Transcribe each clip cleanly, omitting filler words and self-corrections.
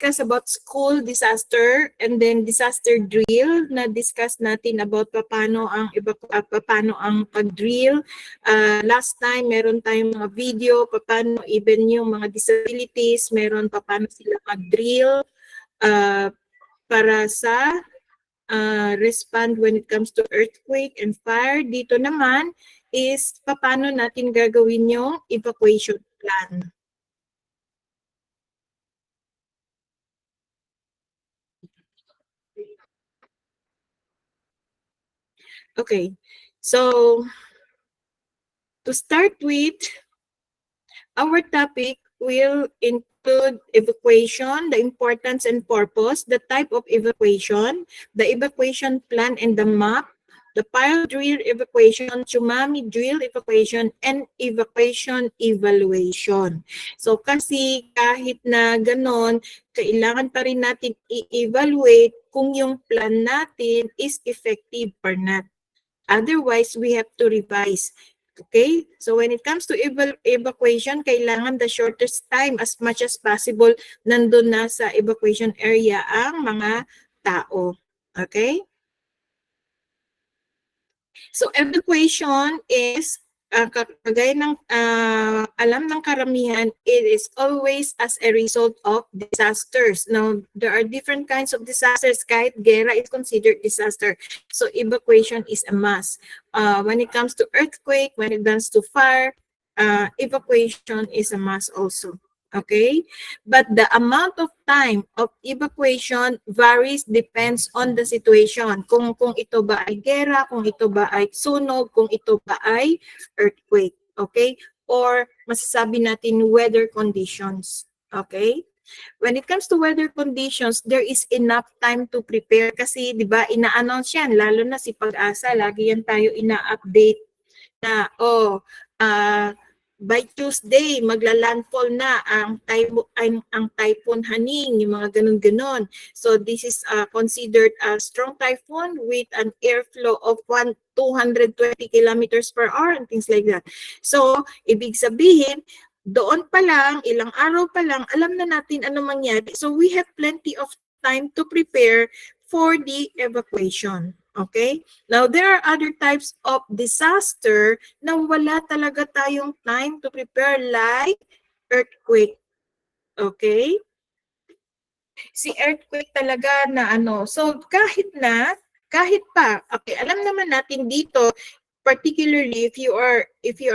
discuss about school disaster and then disaster drill. Na-discuss natin about paano ang pag-drill. Last time, meron tayong mga video, paano even yung mga disabilities, meron paano sila mag-drill para sa respond when it comes to earthquake and fire. Dito naman is paano natin gagawin yung evacuation plan. Okay, so to start with, our topic will include evacuation, the importance and purpose, the type of evacuation, the evacuation plan and the map, the pile drill evacuation, tsunami drill evacuation, and evacuation evaluation. So kasi kahit na ganon, kailangan pa rin natin i-evaluate kung yung plan natin is effective or not. Otherwise, we have to revise. Okay? So when it comes to evacuation, kailangan the shortest time as much as possible nandun na sa evacuation area ang mga tao. Okay? So evacuation is kagaya ng alam ng karamihan, it is always as a result of disasters. Now, there are different kinds of disasters. Kahit gera is considered disaster. So evacuation is a must. When it comes to earthquake, when it comes to fire, evacuation is a must also. Okay? But the amount of time of evacuation varies, depends on the situation. Kung ito ba ay gera, kung ito ba ay sunog, kung ito ba ay earthquake. Okay? Or masasabi natin weather conditions. Okay? When it comes to weather conditions, there is enough time to prepare kasi 'di ba ina-announce yan, lalo na si Pag-asa, lagi yan tayo ina-update na by Tuesday magla-landfall na ang typhoon Haning, yung mga ganun-ganon. So this is considered a strong typhoon with an airflow of 220 kilometers per hour and things like that. So ibig sabihin, doon pa lang, ilang araw pa lang, alam na natin ano mangyari. So we have plenty of time to prepare for the evacuation. Okay? Now, there are other types of disaster na wala talaga tayong time to prepare, like earthquake. Okay? Si earthquake talaga na ano. So, kahit pa, okay, alam naman natin dito, particularly if you are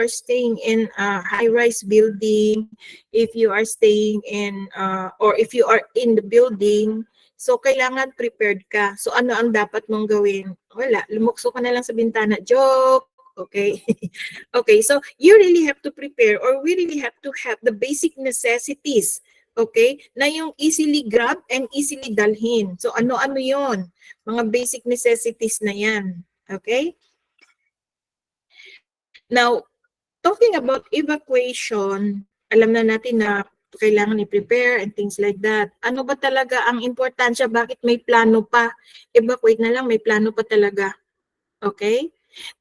staying in a high-rise building, if you are staying in or if you are in the building, so kailangan prepared ka. So ano ang dapat mong gawin? Wala, lumukso ka na lang sa bintana. Joke. Okay. Okay, so you really have to prepare, or we really have to have the basic necessities. Okay? Na yung easily grab and easily dalhin. So ano-ano 'yon? Mga basic necessities na 'yan. Okay? Now, talking about evacuation, alam na natin na kailangan i-prepare and things like that. Ano ba talaga ang importansya? Bakit may plano pa? Evacuate na lang, may plano pa talaga. Okay?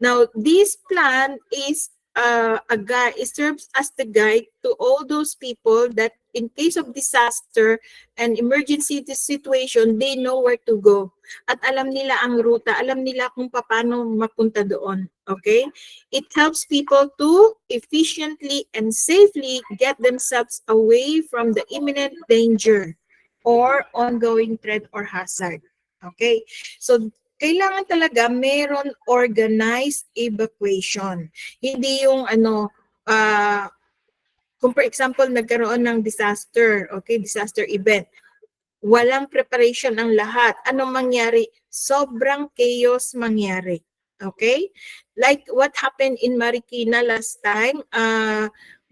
Now, this plan is it serves as the guide to all those people that in case of disaster and emergency situation, they know where to go. At alam nila ang ruta, alam nila kung paano mapunta doon. Okay? It helps people to efficiently and safely get themselves away from the imminent danger or ongoing threat or hazard. Okay? So, kailangan talaga meron organized evacuation. Hindi yung kung for example nagkaroon ng disaster, okay, disaster event. Walang preparation ang lahat. Anong mangyari? Sobrang chaos mangyari. Okay? Like what happened in Marikina last time,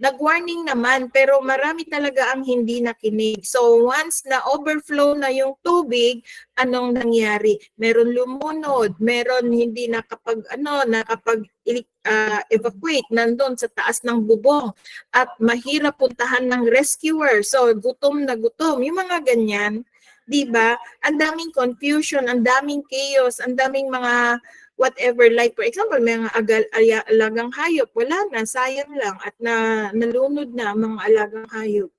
nag-warning naman pero marami talaga ang hindi nakinig. So once na overflow na yung tubig, anong nangyari? Meron lumunod, meron hindi evacuate nandun sa taas ng bubong at mahirap puntahan ng rescuer. So gutom na gutom. Yung mga ganyan, 'di ba? Ang daming confusion, ang daming chaos, ang daming mga whatever, like for example, may mga alagang hayop, wala na, sayang lang at nalunod na ang mga alagang hayop.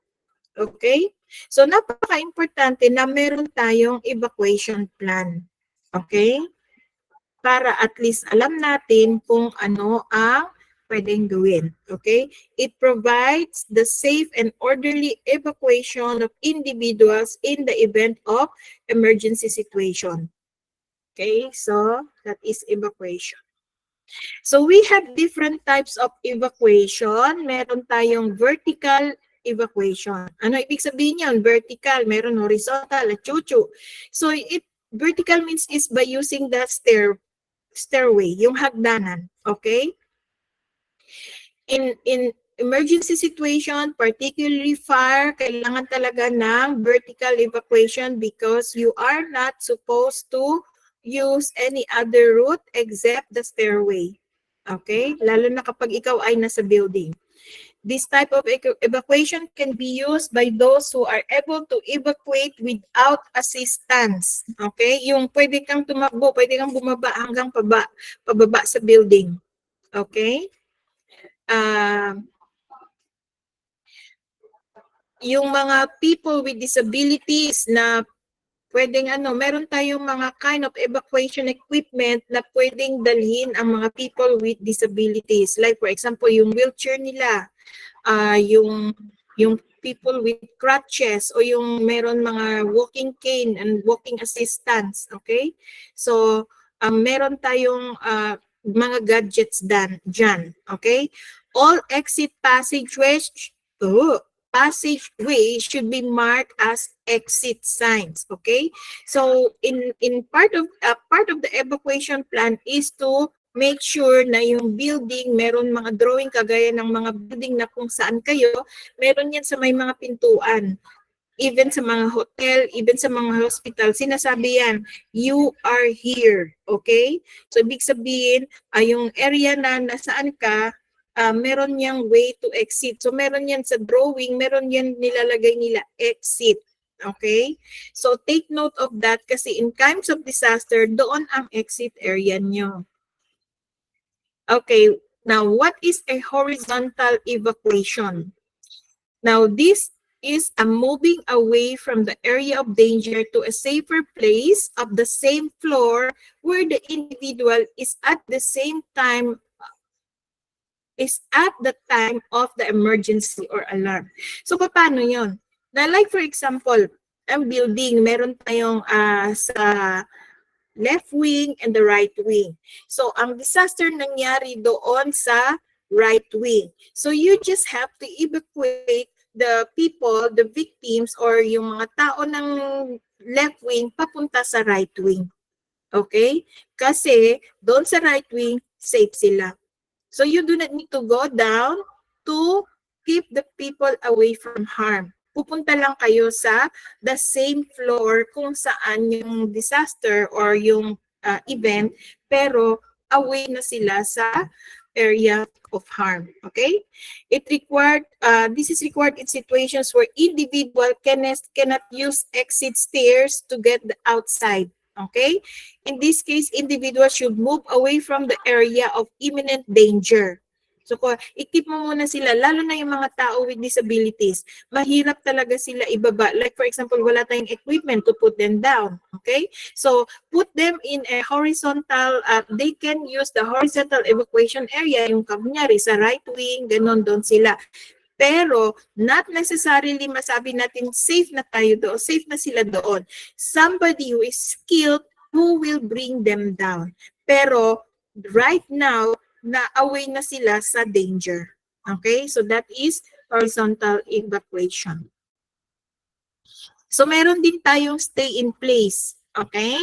Okay? So, napaka-importante na meron tayong evacuation plan. Okay? Para at least alam natin kung ano ang pwedeng gawin. Okay? It provides the safe and orderly evacuation of individuals in the event of emergency situation. Okay? So, that is evacuation. So we have different types of evacuation. Meron tayong vertical evacuation. Ano ibig sabihin yan? Vertical, meron horizontal at chuchu. So vertical means is by using the stairway, yung hagdanan, okay? In emergency situation, particularly fire, kailangan talaga ng vertical evacuation because you are not supposed to use any other route except the stairway. Okay? Lalo na kapag ikaw ay nasa building. This type of evacuation can be used by those who are able to evacuate without assistance. Okay? Yung pwede kang tumakbo, pwede kang bumaba hanggang pababa sa building. Okay? Yung mga people with disabilities na pwedeng meron tayong mga kind of evacuation equipment na pwedeng dalhin ang mga people with disabilities. Like for example, yung wheelchair nila, yung people with crutches o yung meron mga walking cane and walking assistance, okay? So, meron tayong mga gadgets dyan, okay? All exit passageways should be marked as exit signs, okay? So in part of the evacuation plan is to make sure na yung building meron mga drawing kagaya ng mga building na kung saan kayo, meron yan sa may mga pintuan. Even sa mga hotel, even sa mga hospital, sinasabi yan, you are here, okay? So ibig sabihin, yung area na nasaan ka, meron niyang way to exit. So meron yan sa drawing, meron yan nilalagay nila exit. Okay? So take note of that kasi in times of disaster, doon ang exit area nyo. Okay, now what is a horizontal evacuation? Now this is a moving away from the area of danger to a safer place of the same floor where the individual is at the time of the emergency or alarm. So paano yon? Na like for example, ang building, meron tayong sa left wing and the right wing. So ang disaster nangyari doon sa right wing. So you just have to evacuate the people, the victims, or yung mga tao ng left wing papunta sa right wing. Okay? Kasi doon sa right wing, safe sila. So you do not need to go down to keep the people away from harm. Pupunta lang kayo sa the same floor kung saan yung disaster or yung event, pero away na sila sa area of harm. Okay? This is required in situations where individual cannot use exit stairs to get the outside. Okay? In this case, individuals should move away from the area of imminent danger. So, i-keep mo muna sila, lalo na yung mga tao with disabilities. Mahirap talaga sila ibaba. Like for example, wala tayong equipment to put them down. Okay? So, put them in a horizontal, they can use the horizontal evacuation area, yung kunyari sa right wing, ganon doon sila. Pero not necessarily masabi natin safe na tayo doon, safe na sila doon. Somebody who is skilled who will bring them down. Pero right now, na-away na sila sa danger. Okay? So that is horizontal evacuation. So meron din tayong stay in place. Okay?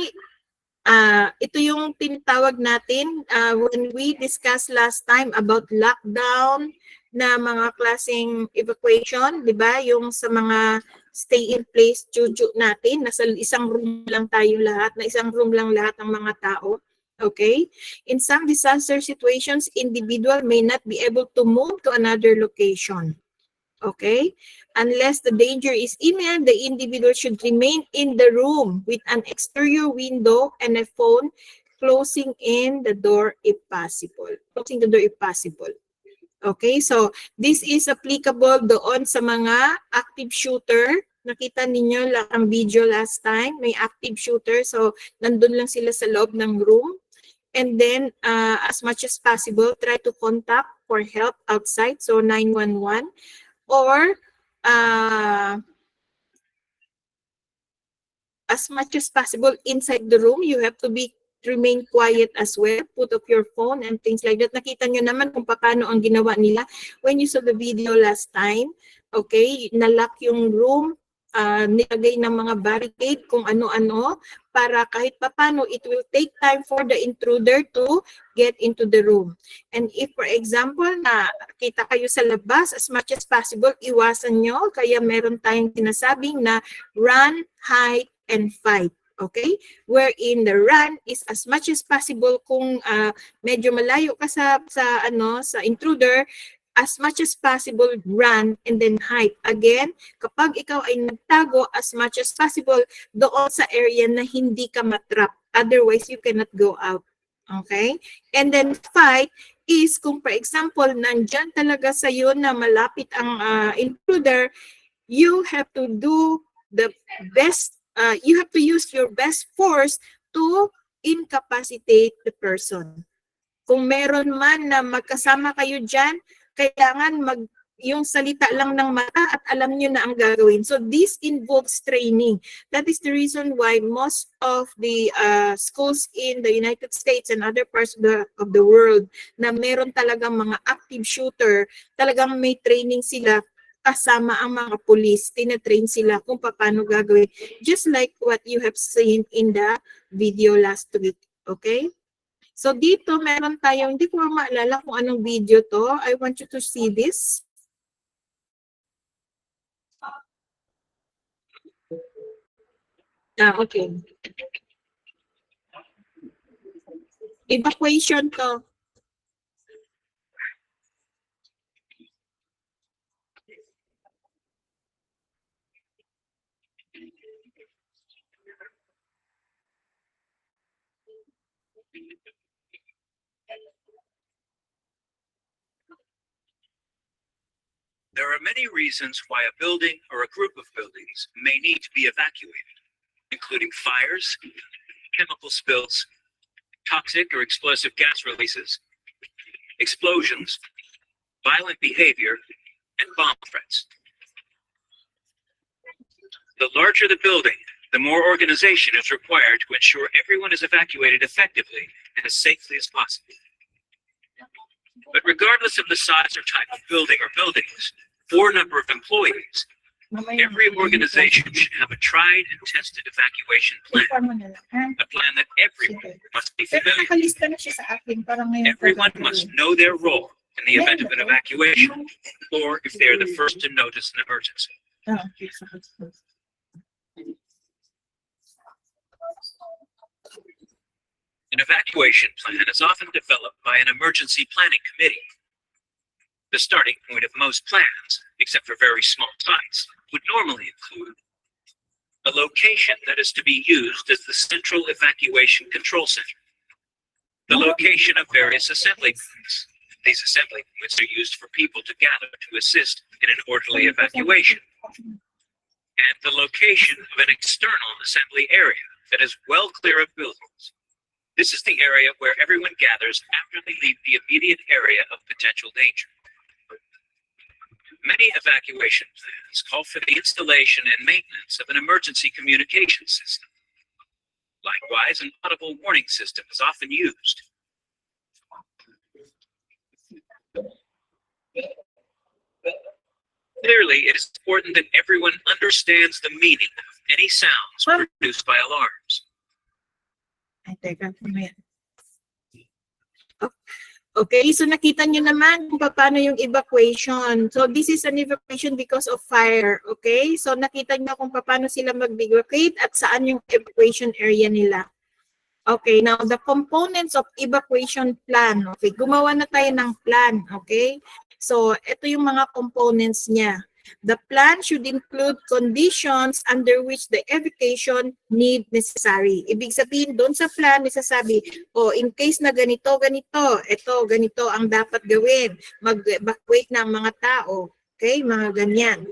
Ito yung tinatawag natin when we discussed last time about lockdown na mga klaseng evacuation, di ba? Yung sa mga stay in place juju natin, nasa isang room lang tayo lahat, na isang room lang lahat ng mga tao. Okay? In some disaster situations, individual may not be able to move to another location. Okay? Unless the danger is imminent, the individual should remain in the room with an exterior window and a phone, closing the door if possible. Okay, so this is applicable doon sa mga active shooter. Nakita ninyo lang ang video last time, may active shooter. So, nandun lang sila sa loob ng room. And then, as much as possible, try to contact for help outside. So, 911. Or, as much as possible inside the room, you have to remain quiet as well. Put off your phone and things like that. Nakita nyo naman kung paano ang ginawa nila when you saw the video last time. Okay, nalock yung room, nilagay ng mga barricade kung ano-ano para kahit papano it will take time for the intruder to get into the room. And if for example na kita kayo sa labas, as much as possible, iwasan nyo. Kaya meron tayong sinasabing na run, hide, and fight. Okay? Wherein the run is as much as possible kung medyo malayo ka sa intruder, as much as possible run and then hide. Again, kapag ikaw ay nagtago, as much as possible doon sa area na hindi ka matrap. Otherwise, you cannot go out. Okay? And then fight is kung for example, nandyan talaga sa iyo na malapit ang intruder, you have to do the best, you have to use your best force to incapacitate the person. Kung meron man na magkasama kayo dyan, kailangan yung salita lang ng mata at alam nyo na ang gagawin. So this involves training. That is the reason why most of the schools in the United States and other parts of the world na meron talagang mga active shooter, talagang may training sila kasama ang mga police. Tinatrain sila kung paano gagawin. Just like what you have seen in the video last week. Okay? So dito meron tayong, hindi ko maalala kung anong video to. I want you to see this. Okay. Evacuation to. There are many reasons why a building or a group of buildings may need to be evacuated, including fires, chemical spills, toxic or explosive gas releases, explosions, violent behavior, and bomb threats. The larger the building, the more organization is required to ensure everyone is evacuated effectively and as safely as possible. But regardless of the size or type of building or buildings, or number of employees, every organization should have a tried and tested evacuation plan. A plan that everyone must be familiar with. Everyone must know their role in the event of an evacuation, or if they are the first to notice an emergency. An evacuation plan is often developed by an emergency planning committee. The starting point of most plans, except for very small sites, would normally include a location that is to be used as the central evacuation control center, the location of various assembly points. These assembly points are used for people to gather to assist in an orderly evacuation, and the location of an external assembly area that is well clear of buildings. This is the area where everyone gathers after they leave the immediate area of potential danger. Many evacuation plans call for the installation and maintenance of an emergency communication system. Likewise, an audible warning system is often used. Clearly, it is important that everyone understands the meaning of any sounds produced by alarms. Okay, so nakita nyo naman kung paano yung evacuation. So this is an evacuation because of fire. Okay, so nakita nyo kung paano sila mag-evacuate at saan yung evacuation area nila. Okay, now the components of evacuation plan. Okay, gumawa na tayo ng plan. Okay, so ito yung mga components niya. The plan should include conditions under which the evacuation need necessary. Ibig sabihin, doon sa plan, nasasabi, in case na ganito, ganito, ito, ganito ang dapat gawin. Mag-evacuate ng mga tao. Okay, mga ganyan.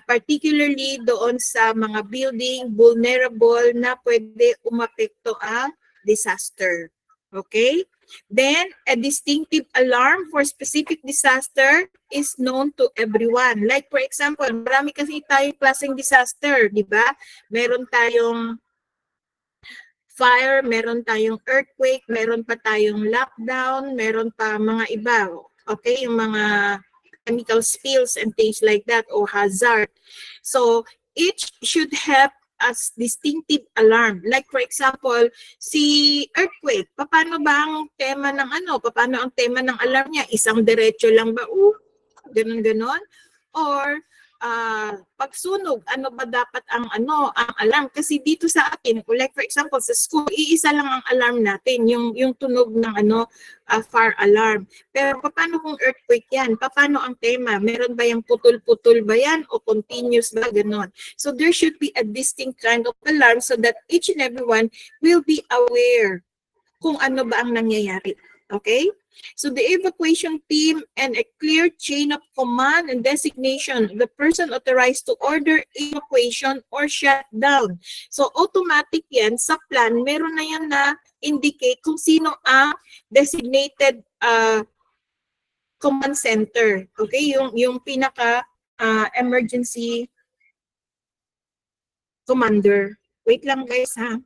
Particularly doon sa mga building vulnerable na pwede umapekto ang disaster. Okay? Then, a distinctive alarm for specific disaster is known to everyone. Like for example, marami kasi tayong klaseng disaster, di ba? Meron tayong fire, meron tayong earthquake, meron pa tayong lockdown, meron pa mga iba. Okay? Yung mga chemical spills and things like that or hazard. So, each should have a distinctive alarm. Like for example, si earthquake, paano ba ang tema ng paano ang tema ng alarm niya? Isang diretso lang ba? Ganun-ganon? Or pagsunog, ano ba dapat ang alarm? Kasi dito sa atin, like for example sa school, iisa lang ang alarm natin, yung tunog ng fire alarm. Pero paano kung earthquake yan? Paano ang tema? Meron ba yung putol-putol ba yan o continuous ba? Ganon. So there should be a distinct kind of alarm so that each and everyone will be aware kung ano ba ang nangyayari. Okay? So the evacuation team and a clear chain of command and designation, the person authorized to order evacuation or shutdown. So automatic yan sa plan, meron na yan na indicate kung sino ang designated command center. Okay? Yung pinaka emergency commander. Wait lang guys ha.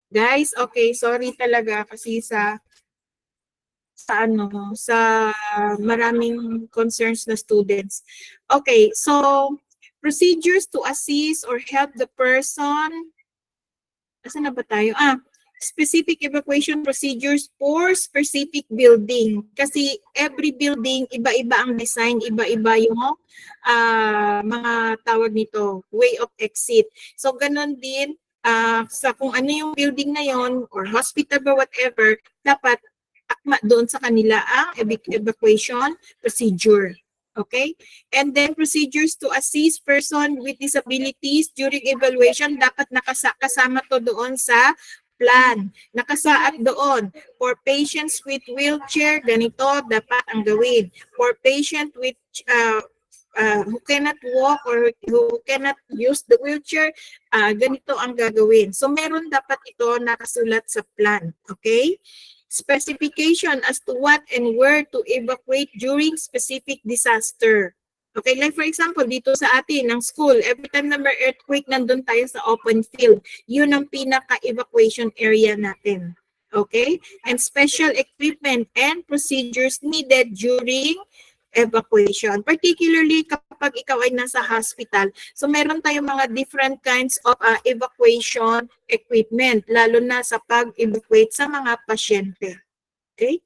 Guys, okay, sorry talaga kasi sa maraming concerns na students. Okay, so procedures to assist or help the person. Asan na ba tayo? Specific evacuation procedures for specific building. Kasi every building, iba-iba ang design, iba-iba yung mga tawag nito, way of exit. So, ganun din sa kung ano yung building na yon or hospital or whatever, dapat akma doon sa kanila ang evacuation procedure. Okay? And then procedures to assist person with disabilities during evaluation, dapat kasama to doon sa plan. Nakasaad doon. For patients with wheelchair, ganito dapat ang gawin. For patient with who cannot walk or who cannot use the wheelchair, ganito ang gagawin. So meron dapat ito nakasulat sa plan. Okay? Specification as to what and where to evacuate during specific disaster. Okay, like for example, dito sa atin, ng school, every time na may earthquake, nandun tayo sa open field. Yun ang pinaka-evacuation area natin. Okay? And special equipment and procedures needed during evacuation. Particularly kapag ikaw ay nasa hospital. So meron tayong mga different kinds of evacuation equipment, lalo na sa pag-evacuate sa mga pasyente. Okay?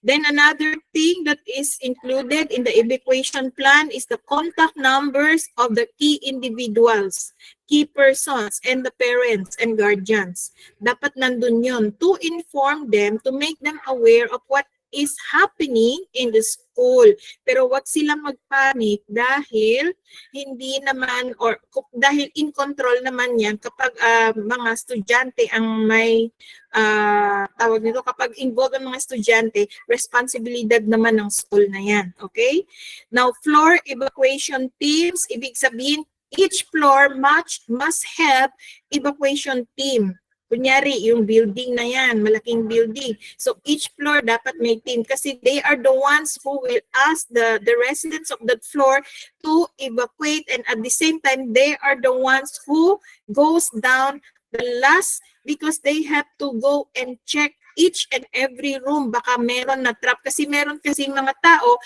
Then another thing that is included in the evacuation plan is the contact numbers of the key individuals, key persons, and the parents and guardians. Dapat nandun yun to inform them, to make them aware of what is happening in the school. Pero wag silang magpanic dahil hindi naman or dahil in control naman yan kapag mga estudyante ang may tawag nito, kapag involved ang mga estudyante, responsibilidad naman ng school na yan. Okay? Now, floor evacuation teams, ibig sabihin, each floor must have evacuation team. Kunyari, yung building na yan, malaking building. So, each floor dapat may team kasi they are the ones who will ask the residents of that floor to evacuate, and at the same time, they are the ones who goes down the last because they have to go and check each and every room. Baka meron na trap kasi meron kasi mga tao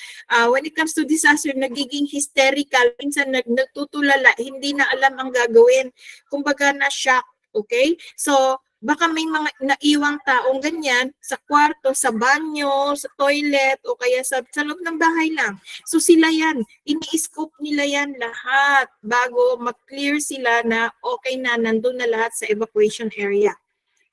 when it comes to disaster nagiging hysterical, minsan nagtutulala, hindi na alam ang gagawin, kumbaga na shock. Okay, so baka may mga naiwang taong ganyan sa kwarto, sa banyo, sa toilet, o kaya sa loob ng bahay lang. So sila yan, ini-scope nila yan lahat bago mag-clear sila na okay na, nandun na lahat sa evacuation area.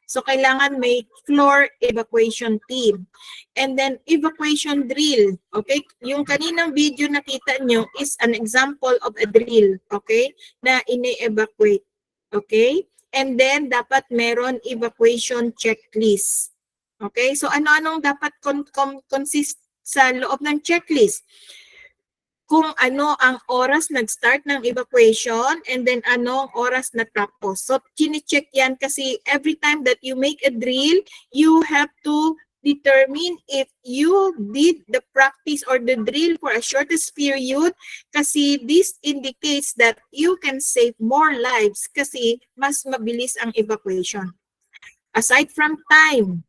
So kailangan may floor evacuation team. And then evacuation drill. Okay? Yung kaninang video nakita nyo is an example of a drill. Okay? Na ini-evacuate. Okay? And then dapat meron evacuation checklist. Okay? So ano-anong dapat consist sa loob ng checklist? Kung ano ang oras nag-start ng evacuation and then anong oras natapos. So, kine-check yan kasi every time that you make a drill, you have to determine if you did the practice or the drill for a shortest period kasi this indicates that you can save more lives kasi mas mabilis ang evacuation. Aside from time,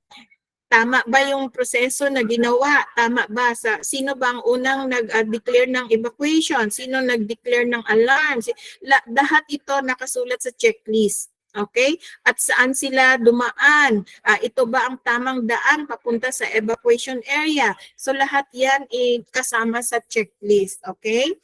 tama ba yung proseso na ginawa? Tama ba? Sino ba ang unang nag-declare ng evacuation? Sino nag-declare ng alarm? Lahat ito nakasulat sa checklist. Okay? At saan sila dumaan? Ito ba ang tamang daan papunta sa evacuation area? So lahat yan kasama sa checklist. Okay?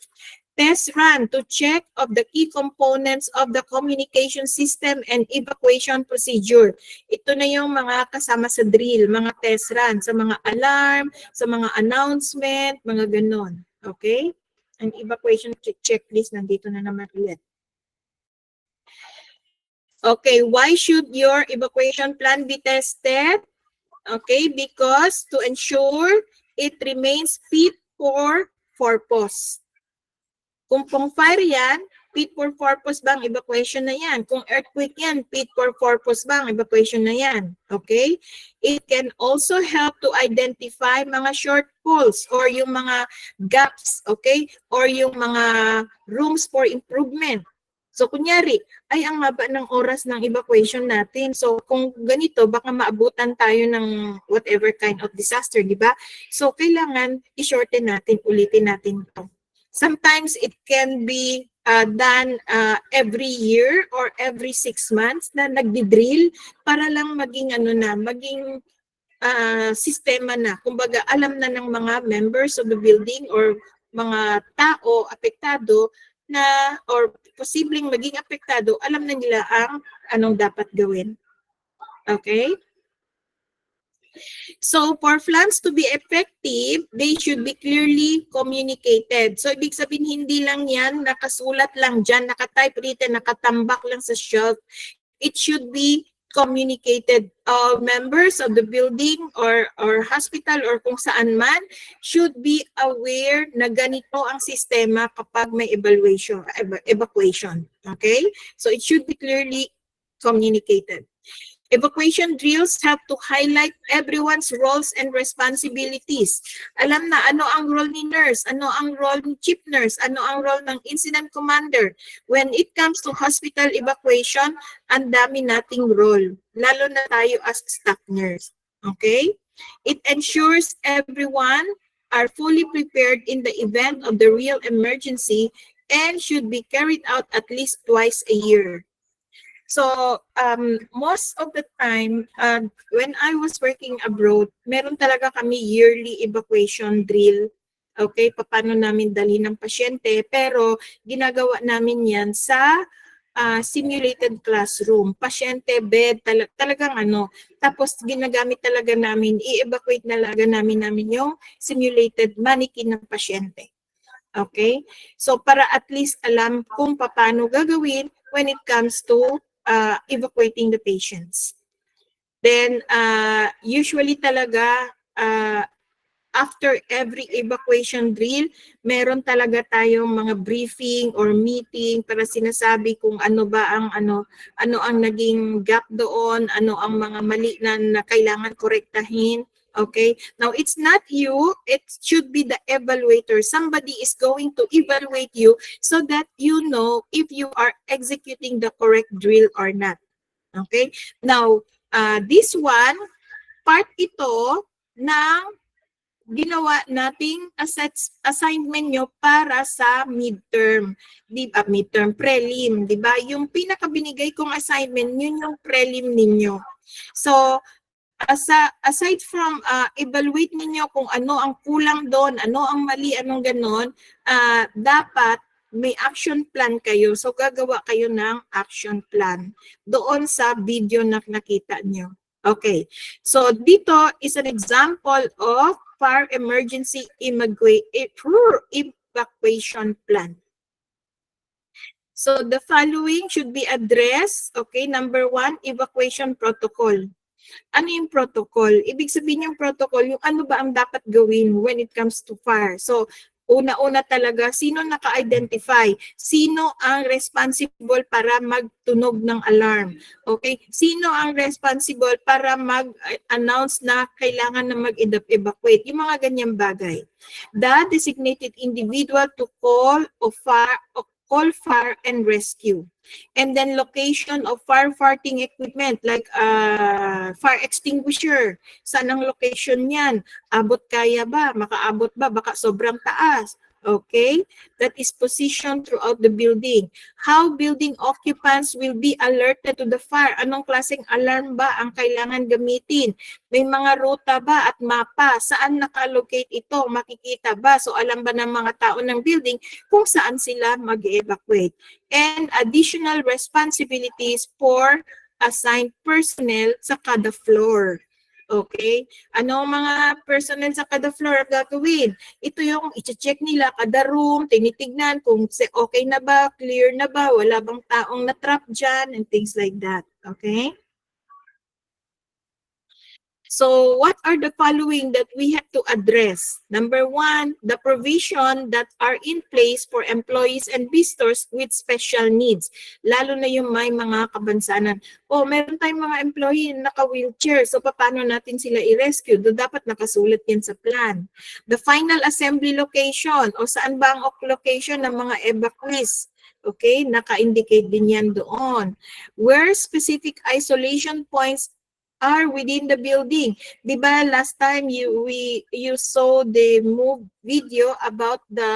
Test run to check of the key components of the communication system and evacuation procedure. Ito na yung mga kasama sa drill, mga test run, sa mga alarm, sa mga announcement, mga ganon. Okay? Ang evacuation checklist, nandito na naman ulit. Okay, why should your evacuation plan be tested? Okay, because to ensure it remains fit for purpose. Kung pong fire yan, fit for purpose ba ang evacuation na yan? Kung earthquake yan, fit for purpose ba ang evacuation na yan? Okay? It can also help to identify mga shortfalls or yung mga gaps, okay? Or yung mga rooms for improvement. So kunyari, ay ang haba ng oras ng evacuation natin. So kung ganito, baka maabutan tayo ng whatever kind of disaster, di ba? So kailangan i-shorten natin, ulitin natin ito. Sometimes it can be done every year or every 6 months na nagdi-drill para lang maging maging sistema na. Kumbaga, alam na ng mga members of the building or mga tao apektado na or posibleng maging apektado, alam na nila ang anong dapat gawin. Okay? So, for plans to be effective, they should be clearly communicated. So, ibig sabihin, hindi lang yan, nakasulat lang dyan, nakatype written, nakatambak lang sa shelf. It should be communicated. Members of the building or hospital or kung saan man should be aware na ganito ang sistema kapag may evacuation. Okay? So, it should be clearly communicated. Evacuation drills have to highlight everyone's roles and responsibilities. Alam na ano ang role ni nurse, ano ang role ni chief nurse, ano ang role ng incident commander. When it comes to hospital evacuation, ang dami nating role, lalo na tayo as staff nurse. Okay? It ensures everyone are fully prepared in the event of the real emergency and should be carried out at least twice a year. So, most of the time, when I was working abroad, meron talaga kami yearly evacuation drill. Okay, paano namin dali ng pasyente, pero ginagawa namin yan sa simulated classroom. Pasyente, bed, talagang Tapos ginagamit talaga namin, i-evacuate talaga namin yung simulated mannequin ng pasyente. Okay? So, para at least alam kung paano gagawin when it comes to evacuating the patients. Then, usually talaga, after every evacuation drill, meron talaga tayong mga briefing or meeting para sinasabi kung ano ang naging gap doon, ano ang mga mali na kailangan korektahin. Okay? Now, it's not you. It should be the evaluator. Somebody is going to evaluate you so that you know if you are executing the correct drill or not. Okay? Now, this one, part ito ng ginawa nating assignment nyo para sa midterm. Midterm, prelim. Diba? Yung pinakabinigay kong assignment, yun yung prelim ninyo. So, aside from evaluate ninyo kung ano ang kulang doon, ano ang mali, anong ganon, dapat may action plan kayo. So, gagawa kayo ng action plan doon sa video na nakita nyo. Okay. So, dito is an example of fire emergency evacuation plan. So, the following should be addressed. Okay, number 1, evacuation protocol. Ano yung protocol? Ibig sabihin yung protocol, yung ano ba ang dapat gawin when it comes to fire. So, una-una talaga, sino naka-identify? Sino ang responsible para magtunog ng alarm? Okay? Sino ang responsible para mag-announce na kailangan na mag-evacuate? Yung mga ganyang bagay. The designated individual to call fire and rescue. And then location of firefighting equipment like fire extinguisher. Saan ang location niyan? Abot kaya ba? Makaabot ba? Baka sobrang taas. Okay? That is positioned throughout the building. How building occupants will be alerted to the fire? Anong klaseng alarm ba ang kailangan gamitin? May mga ruta ba at mapa? Saan nakalocate ito? Makikita ba? So alam ba ng mga tao ng building kung saan sila mag-evacuate? And additional responsibilities for assigned personnel sa kada floor. Okay? Ano ang mga personnel sa kada floor gagawin? Ito yung i-check nila kada room, tinitignan kung okay na ba, clear na ba, wala bang taong na-trap dyan, and things like that. Okay? So what are the following that we have to address? Number one, the provision that are in place for employees and visitors with special needs. Lalo na yung may mga kabansanan. O, meron tayong mga employee na naka-wheelchair. So, paano natin sila i-rescue? Do dapat nakasulat yan sa plan. The final assembly location o saan ba ang location ng mga evacuees? Okay, naka-indicate din yan doon. Where specific isolation points are within the building. Di ba last time you saw the video about the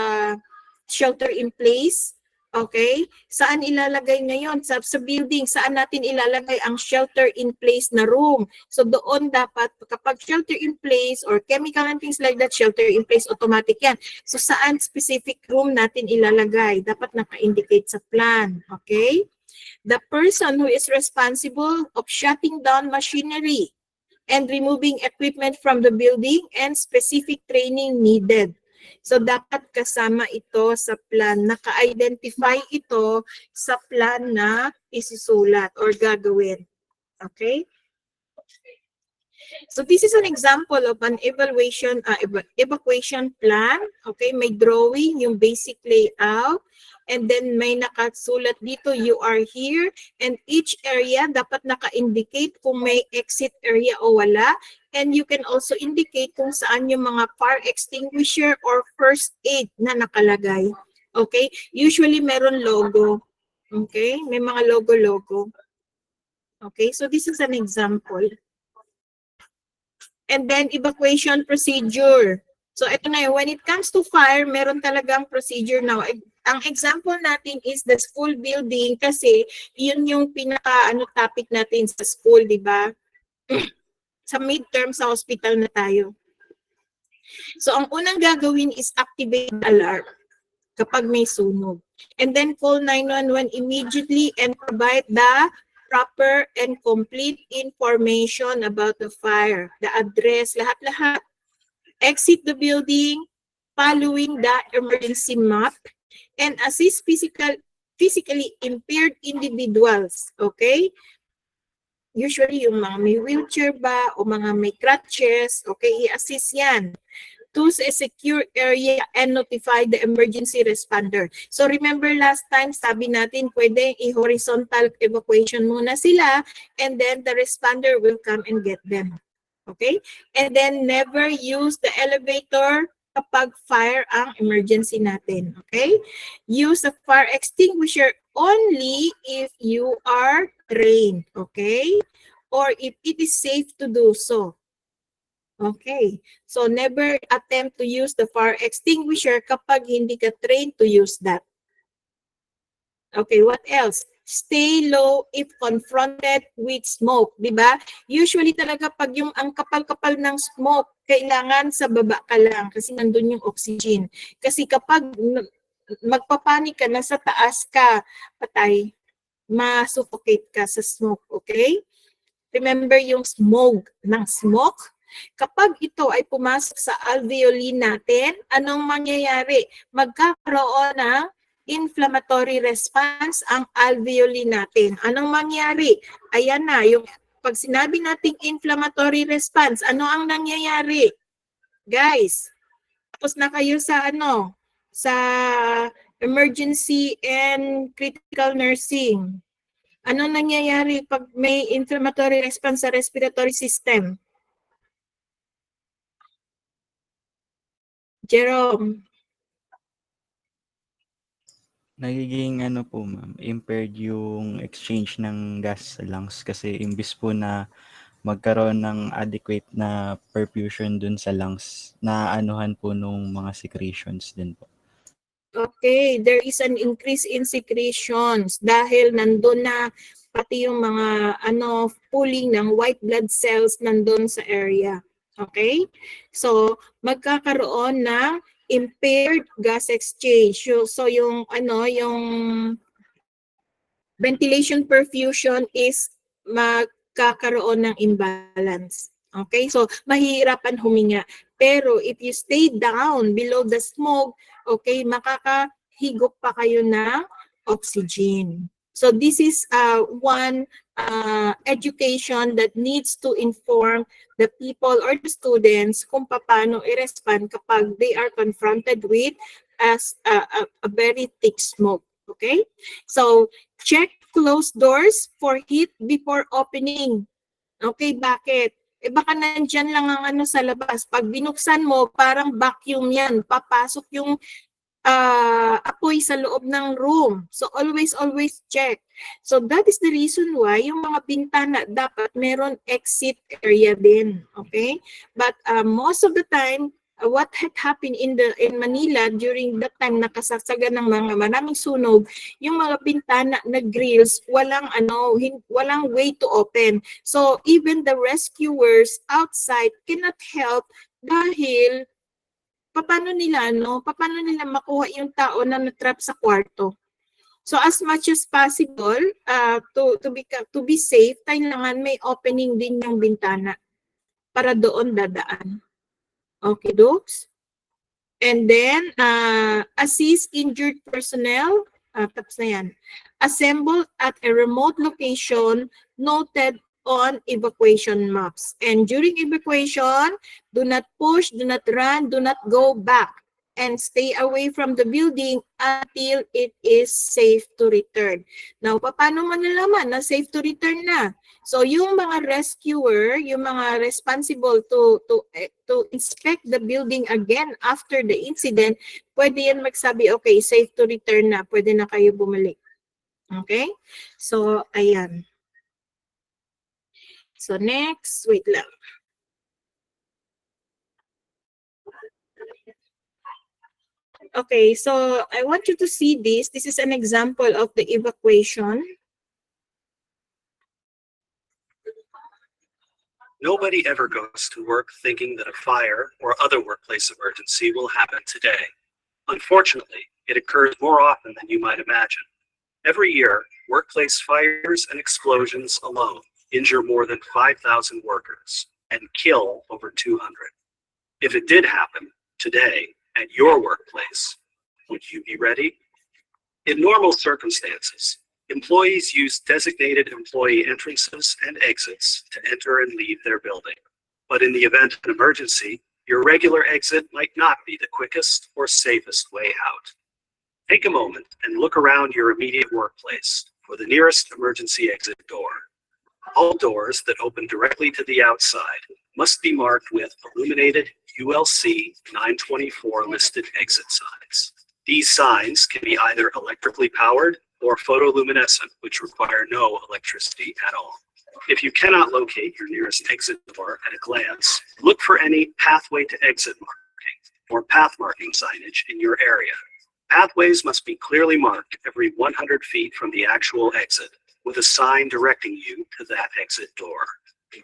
shelter in place? Okay? Saan ilalagay ngayon? Sa building, saan natin ilalagay ang shelter in place na room? So doon dapat, kapag shelter in place or chemical and things like that, shelter in place, automatic yan. So saan specific room natin ilalagay? Dapat naka-indicate sa plan. Okay? The person who is responsible of shutting down machinery and removing equipment from the building and specific training needed. So dapat kasama ito sa plan, naka-identify ito sa plan na isusulat or gagawin. Okay? So this is an example of an evacuation plan. Okay, may drawing, yung basic layout. And then may nakasulat dito, you are here. And each area dapat naka-indicate kung may exit area o wala. And you can also indicate kung saan yung mga fire extinguisher or first aid na nakalagay. Okay, usually meron logo. Okay, may mga logo-logo. Okay, so this is an example. And then evacuation procedure. So ito na yun, when it comes to fire, meron talagang procedure now. Ang example natin is the school building kasi yun yung topic natin sa school, di ba? Sa midterm sa hospital na tayo. So ang unang gagawin is activate alarm kapag may sunog. And then call 911 immediately and provide the proper and complete information about the fire, the address, lahat-lahat. Exit the building following the emergency map and assist physically impaired individuals. Okay? Usually yung mga may wheelchair ba o mga may crutches, okay, i-assist yan. Choose a secure area and notify the emergency responder. So remember last time, sabi natin pwede i-horizontal evacuation muna sila and then the responder will come and get them. Okay? And then never use the elevator kapag fire ang emergency natin. Okay? Use the fire extinguisher only if you are trained. Okay? Or if it is safe to do so. Okay. So never attempt to use the fire extinguisher kapag hindi ka trained to use that. Okay, what else? Stay low if confronted with smoke, di ba? Usually talaga pag yung ang kapal-kapal ng smoke, kailangan sa baba ka lang kasi nandun yung oxygen. Kasi kapag magpapanik ka, nasa taas ka, patay, ma-suffocate ka sa smoke, okay? Remember yung smoke ng smoke? Kapag ito ay pumasok sa alveoli natin, anong mangyayari? Magkakaroon ng inflammatory response ang alveoli natin. Anong mangyayari? Ayan na, yung pag sinabi nating inflammatory response, ano ang nangyayari? Guys, tapos na kayo sa sa emergency and critical nursing. Ano nangyayari pag may inflammatory response sa respiratory system? Jerome. Nagiging po ma'am, impaired yung exchange ng gas sa lungs kasi imbis po na magkaroon ng adequate na perfusion dun sa lungs, na anuhan po nung mga secretions din po. Okay, there is an increase in secretions dahil nandun na pati yung mga pooling ng white blood cells nandun sa area. Okay? So, magkakaroon ng impaired gas exchange. So yung yung ventilation perfusion is magkakaroon ng imbalance. Okay? So, mahihirapan huminga. Pero if you stay down below the smoke, okay, makakahigop pa kayo ng oxygen. So this is one education that needs to inform the people or the students kung paano i-respond kapag they are confronted with a very thick smoke. Okay? So check closed doors for heat before opening. Okay, bakit? Eh baka nandyan lang ang ano sa labas. Pag binuksan mo, parang vacuum yan. Papasok yung apoy sa loob ng room. So always check. So that is the reason why yung mga bintana dapat meron exit area din. Okay? But most of the time, what had happened in Manila during that time nakasagsagan ng mga maraming sunog, yung mga bintana na grills walang way to open. So even the rescuers outside cannot help dahil paano nila makuha yung tao na na-trap sa kwarto. So as much as possible, to be safe, kailangan may opening din yung bintana para doon dadaan. Okay, Dokes? And then, assist injured personnel. Tapos na yan. Assemble at a remote location noted on evacuation maps. And during evacuation, do not push, do not run, do not go back. And stay away from the building until it is safe to return. Now, paano man nalaman na safe to return na? So, yung mga rescuer, yung mga responsible to inspect the building again after the incident, pwede yan magsabi, okay, safe to return na, pwede na kayo bumalik. Okay? So, ayan. So, next, wait lang. Okay, so I want you to see this. This is an example of the evacuation. Nobody ever goes to work thinking that a fire or other workplace emergency will happen today. Unfortunately, it occurs more often than you might imagine. Every year, workplace fires and explosions alone injure more than 5,000 workers and kill over 200. If it did happen today at your workplace, would you be ready? In normal circumstances, employees use designated employee entrances and exits to enter and leave their building. But in the event of an emergency, your regular exit might not be the quickest or safest way out. Take a moment and look around your immediate workplace for the nearest emergency exit door. All doors that open directly to the outside must be marked with illuminated ULC 924 listed exit signs. These signs can be either electrically powered or photoluminescent, which require no electricity at all. If you cannot locate your nearest exit door at a glance, look for any pathway to exit marking or path marking signage in your area. Pathways must be clearly marked every 100 feet from the actual exit with a sign directing you to that exit door.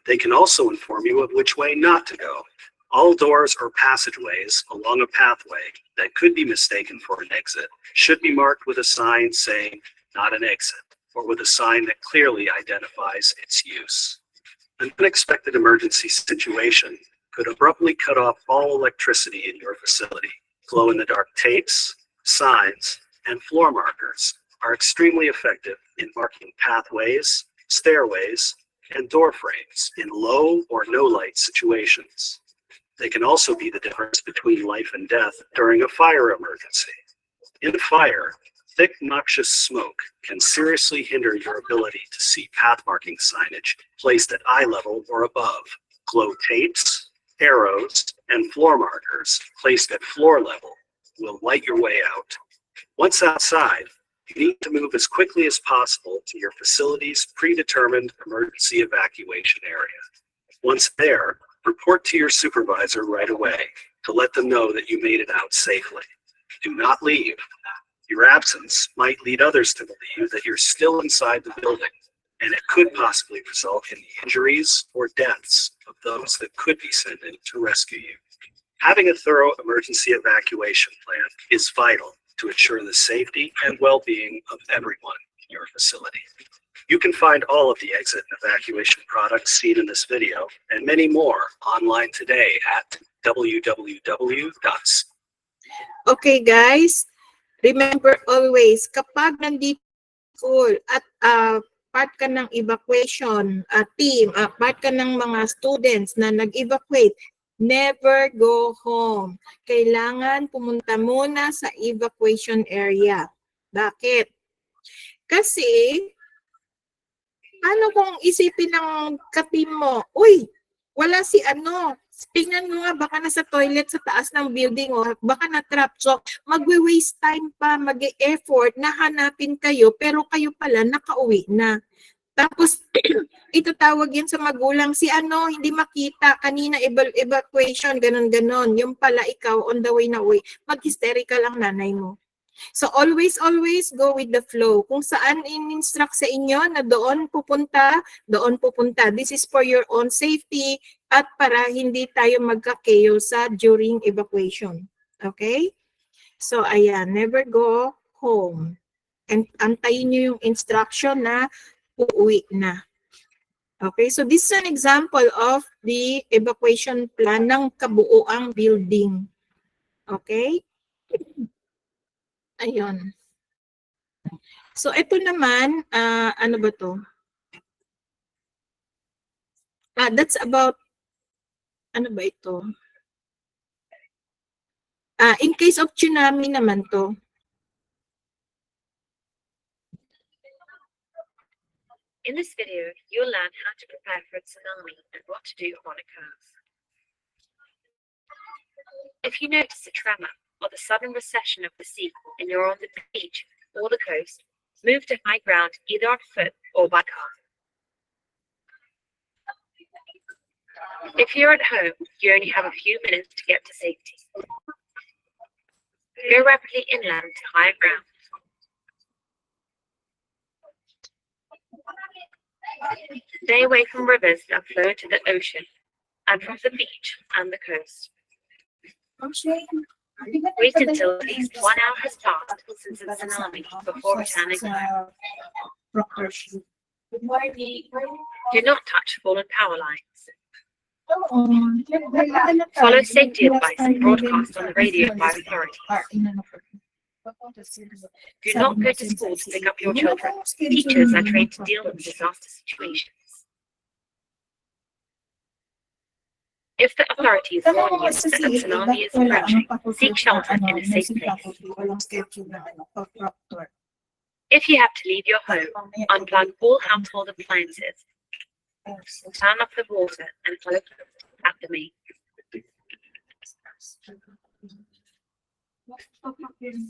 They can also inform you of which way not to go. All doors or passageways along a pathway that could be mistaken for an exit should be marked with a sign saying "not an exit" or with a sign that clearly identifies its use. An unexpected emergency situation could abruptly cut off all electricity in your facility. Glow-in-the-dark tapes, signs, and floor markers are extremely effective in marking pathways, stairways, and door frames in low or no light situations. They can also be the difference between life and death during a fire emergency. In a fire, thick, noxious smoke can seriously hinder your ability to see path marking signage placed at eye level or above. Glow tapes, arrows, and floor markers placed at floor level will light your way out. Once outside, you need to move as quickly as possible to your facility's predetermined emergency evacuation area. Once there, report to your supervisor right away to let them know that you made it out safely. Do not leave. Your absence might lead others to believe that you're still inside the building, and it could possibly result in the injuries or deaths of those that could be sent in to rescue you. Having a thorough emergency evacuation plan is vital to ensure the safety and well-being of everyone in your facility. You can find all of the exit and evacuation products seen in this video and many more online today at www. Okay guys, remember always, kapag nandito school at part ka ng evacuation team, part ka ng mga students na nag-evacuate, never go home. Kailangan pumunta muna sa evacuation area. Bakit? Kasi, ano kung isipin ng ka-team mo, uy, wala si ano, tingnan mo nga, baka nasa toilet sa taas ng building o baka na-trap. So, magwe-waste time pa, mag-e-effort na hanapin kayo, pero kayo pala nakauwi na. Tapos, itatawag yan sa magulang, si ano, hindi makita, kanina evacuation, ganun-ganon. Yung pala ikaw, on the way na uwi, mag-hysterical ang nanay mo. So always go with the flow. Kung saan in-instruct sa inyo na doon pupunta, doon pupunta. This is for your own safety at para hindi tayo magka-chaos during evacuation. Okay? So ayan, never go home. And antayin nyo yung instruction na uuwi na. Okay, so this is an example of the evacuation plan ng kabuoang building. Okay? Ayun. So, ito naman, ano ba to? That's about, ano ba ito? In case of tsunami naman to. In this video, you'll learn how to prepare for a tsunami and what to do when it occurs. If you notice a tremor or the sudden recession of the sea and you're on the beach or the coast, move to high ground either on foot or by car. If you're at home, you only have a few minutes to get to safety. Go rapidly inland to higher ground. Stay away from rivers that flow into the ocean and from the beach and the coast. Wait until at least 1 hour has passed since the tsunami before returning home. Do not touch fallen power lines. Follow safety advice broadcast on the radio by authorities. Do not go to school to pick up your children. Teachers are trained to deal with disaster situations. If the authorities warn you that a tsunami is approaching, seek shelter in a safe place. If you have to leave your home, unplug all household appliances, turn off the water and follow at the main.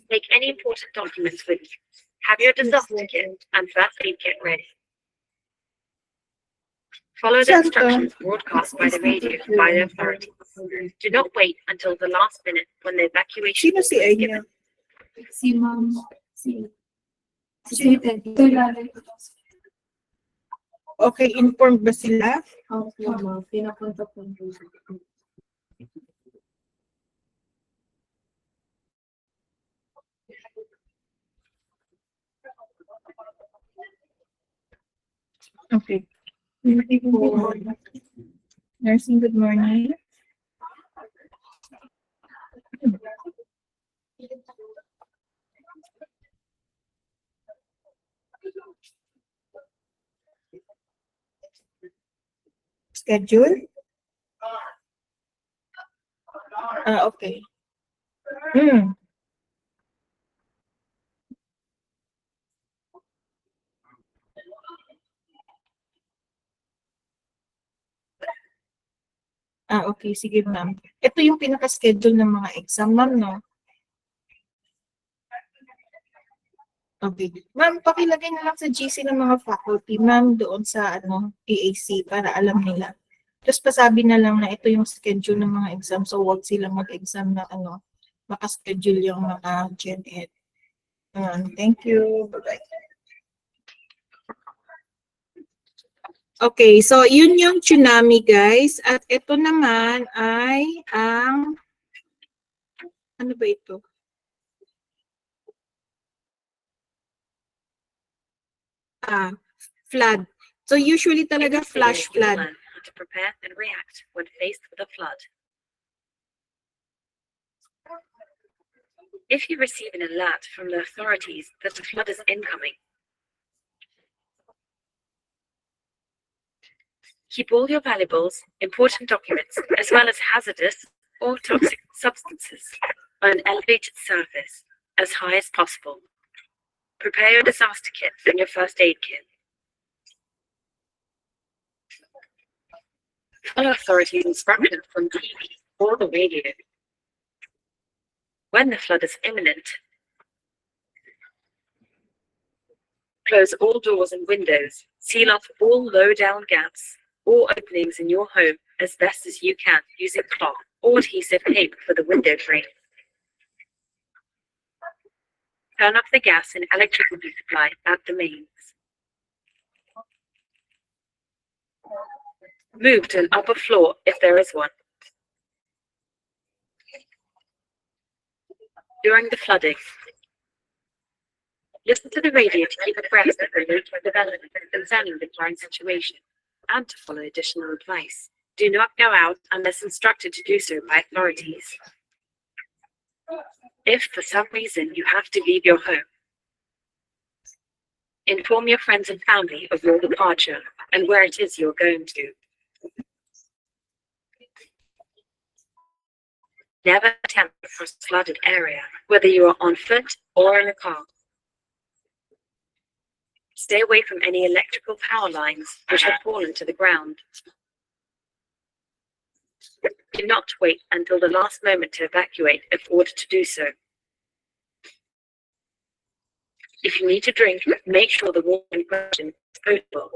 Take any important documents with you. Have your disaster kit and first aid kit ready. Follow the instructions broadcast by the radio by the authorities. Do not wait until the last minute when the evacuation Sino si is given. Si Ma'am, si Teddy. Okay, informed ba sila? Opo, ma'am. Pinapunta po niyo. Okay. Nursing, good morning. Schedule? Okay. Okay. Sige, ma'am. Ito yung pinaka-schedule ng mga exam, ma'am, no? Okay. Ma'am, pakilagay na lang sa GC ng mga faculty, ma'am, doon sa PAC para alam nila. Tapos pasabi na lang na ito yung schedule ng mga exam, so huwag silang mag-exam na makaschedule yung mga Gen Ed. Thank you. Bye-bye. Okay, so yun yung tsunami, guys. At ito naman ay ang, ano ba ito? Flood. So usually talaga flash flood. Learn how to prepare and react when faced with a flood. If you receive an alert from the authorities that a flood is incoming, Keep all your valuables, important documents, as well as hazardous or toxic substances on an elevated surface as high as possible. Prepare your disaster kit and your first aid kit. Follow authorities' instructions from TV or the radio. When the flood is imminent, close all doors and windows, seal off all low-down gaps or openings in your home as best as you can using cloth or adhesive tape for the window frame. Turn off the gas and electricity supply at the mains. Move to an upper floor if there is one. During the flooding, listen to the radio to keep abreast of the latest developments concerning the current situation and to follow additional advice. Do not go out unless instructed to do so by authorities. If for some reason you have to leave your home, inform your friends and family of your departure and where it is you're going to. Never attempt to cross a flooded area, whether you are on foot or in a car. Stay away from any electrical power lines which have fallen to the ground. Do not wait until the last moment to evacuate if ordered to do so. If you need to drink, make sure the water in question is potable.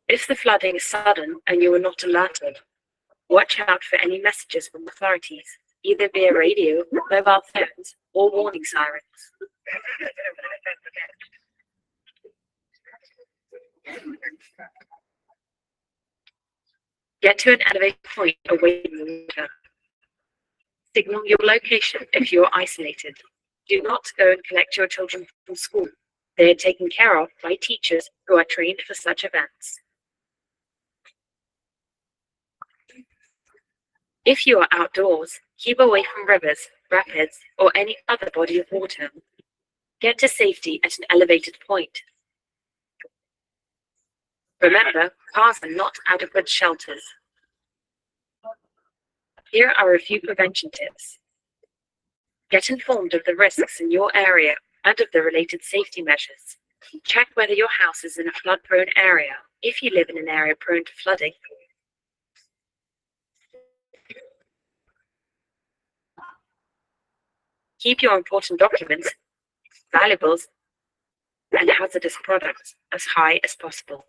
If the flooding is sudden and you are not alerted, watch out for any messages from authorities, either via radio, mobile phones, or warning sirens. Get to an elevated point away from the water. Signal your location if you are isolated. Do not go and collect your children from school. They are taken care of by teachers who are trained for such events. If you are outdoors, keep away from rivers, rapids, or any other body of water. Get to safety at an elevated point. Remember, cars are not adequate shelters. Here are a few prevention tips. Get informed of the risks in your area and of the related safety measures. Check whether your house is in a flood-prone area, if you live in an area prone to flooding. Keep your important documents, valuables, and hazardous products as high as possible.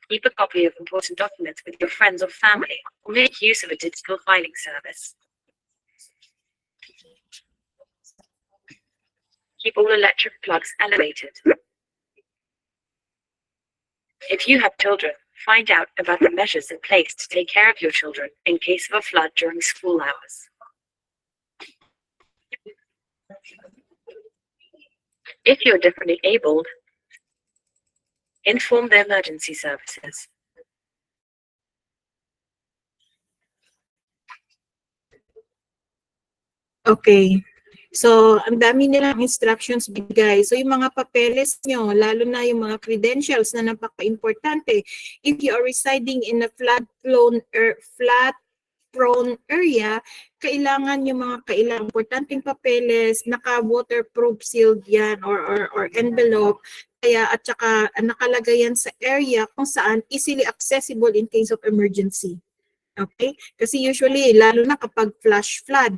Keep a copy of important documents with your friends or family, or make use of a digital filing service. Keep all electric plugs elevated. If you have children, find out about the measures in place to take care of your children in case of a flood during school hours. If you're differently abled, inform the emergency services. Okay. So, ang dami nilang instructions bigay. So, yung mga papeles nyo, lalo na yung mga credentials na napaka-importante. If you are residing in a flood-prone area, kailangan yung mga importanteng papeles, naka-waterproof sealed yan or envelope. Kaya at saka nakalagay yan sa area kung saan easily accessible in case of emergency. Okay? Kasi usually, lalo na kapag flash flood,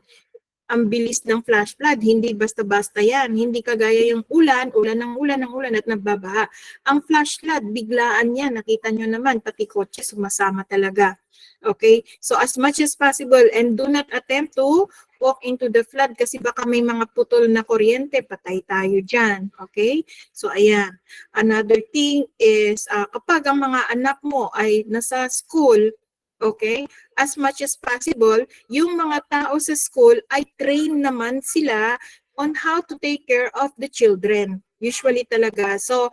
ang bilis ng flash flood, hindi basta-basta yan. Hindi kagaya yung ulan at nagbabaha. Ang flash flood, biglaan yan. Nakita nyo naman, pati kotse sumasama talaga. Okay? So as much as possible, and do not attempt to walk into the flood kasi baka may mga putol na kuryente, patay tayo dyan. Okay? So ayan. Another thing is, kapag ang mga anak mo ay nasa school, okay, as much as possible, yung mga tao sa school ay train naman sila on how to take care of the children. Usually talaga. So,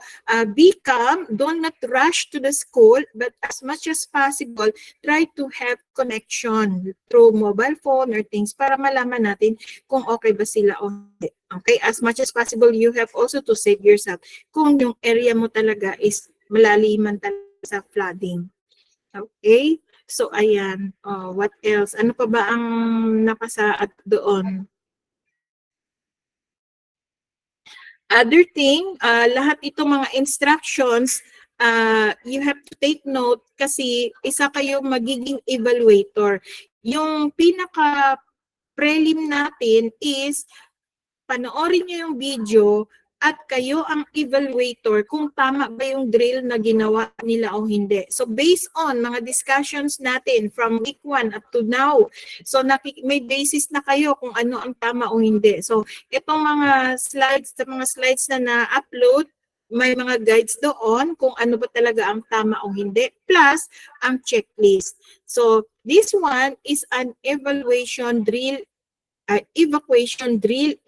be calm. Do not rush to the school, but as much as possible, try to have connection through mobile phone or things para malaman natin kung okay ba sila o hindi. Okay? As much as possible, you have also to save yourself. Kung yung area mo talaga is malaliman talaga sa flooding. Okay? So, ayan. What else? Ano pa ba ang nakasaad doon? Other thing, lahat itong mga instructions, you have to take note kasi isa kayo magiging evaluator. Yung pinaka-prelim natin is panoorin nyo yung video at kayo ang evaluator kung tama ba yung drill na ginawa nila o hindi. So based on mga discussions natin from week 1 up to now, so may basis na kayo kung ano ang tama o hindi. So itong mga slides na na-upload, may mga guides doon kung ano ba talaga ang tama o hindi, plus ang checklist. So this one is an evacuation drill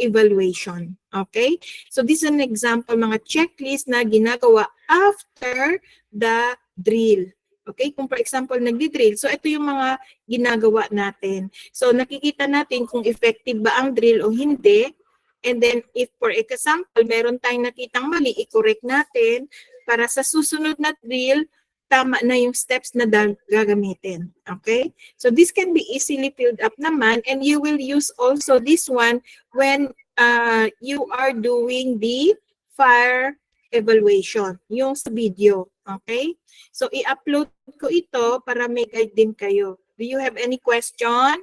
evaluation. Okay? So this is an example, mga checklist na ginagawa after the drill. Okay? Kung for example, nagdi-drill. So ito yung mga ginagawa natin. So nakikita natin kung effective ba ang drill o hindi. And then if for example, meron tayong nakitang mali, i-correct natin para sa susunod na drill, tama na yung steps na gagamitin. Okay? So this can be easily filled up naman, and you will use also this one when you are doing the fire evaluation, yung sa video. Okay? So i-upload ko ito para may guide din kayo. Do you have any question?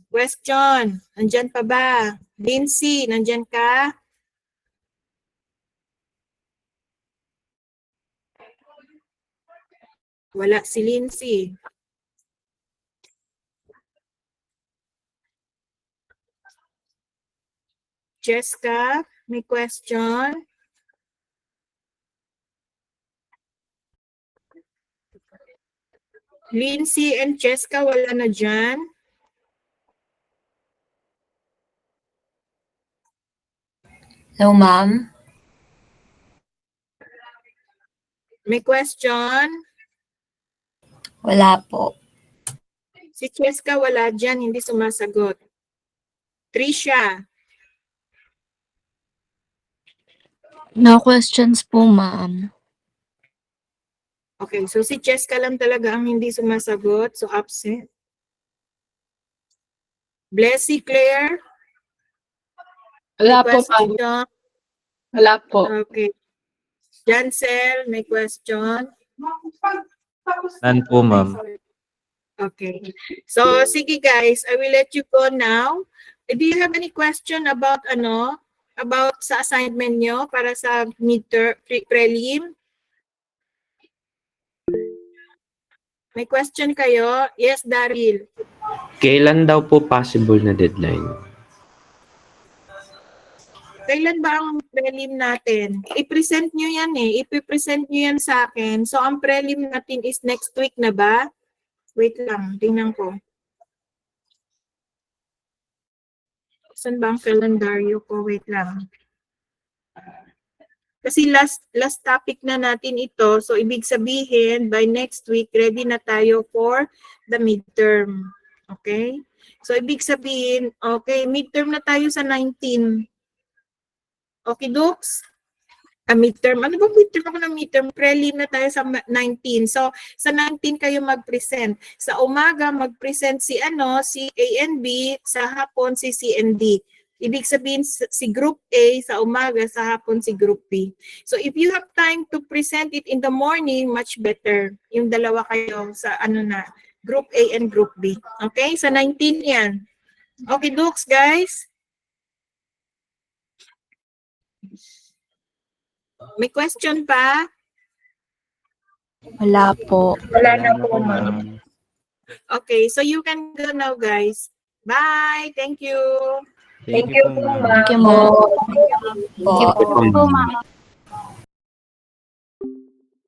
Question? Nandyan pa ba? Lindsay, nandyan ka? Wala si Lindsay. Jessica, may question? Lindsay and Jessica, wala na dyan? No, ma'am. May question? Wala po. Si Jessica wala dyan, hindi sumasagot. Trisha, No questions po, ma'am. okay, so si Jessica lang talaga ang hindi sumasagot, so absent. Blessy, Claire? Wala May po, ma'am. question? Wala po. Okay. Jancel, may question? None po, ma'am. Okay. So, sige guys, I will let you go now. Do you have any question about about sa assignment nyo para sa midterm prelim? May question kayo? Yes, Daryl. Kailan daw po possible na deadline? Kailan ba ang prelim natin? I-present nyo yan eh. I-present nyo yan sa akin. So, ang prelim natin is next week na ba? Wait lang, tingnan ko. Saan ba ang kalendaryo ko? Wait lang. Kasi last topic na natin ito. So, ibig sabihin, by next week, ready na tayo for the midterm. Okay? So, ibig sabihin, okay, midterm na tayo sa 19. Okay, Dukes? Midterm. Ano ba midterm? Ako ng midterm. Prelim na tayo sa 19. So, sa 19 kayo mag-present. Sa umaga, mag-present si si A and B. Sa hapon, si C and D. Ibig sabihin, si Group A sa umaga, sa hapon si Group B. So, if you have time to present it in the morning, much better. Yung dalawa kayo sa Group A and Group B. Okay? Sa 19 yan. Okay, Dukes, guys? May question pa? Wala po. Wala na po, ma'am. Okay, so you can go now, guys. Bye. Thank you. Thank you po, ma'am. Thank you, ma'am. Po. Thank you po, ma'am.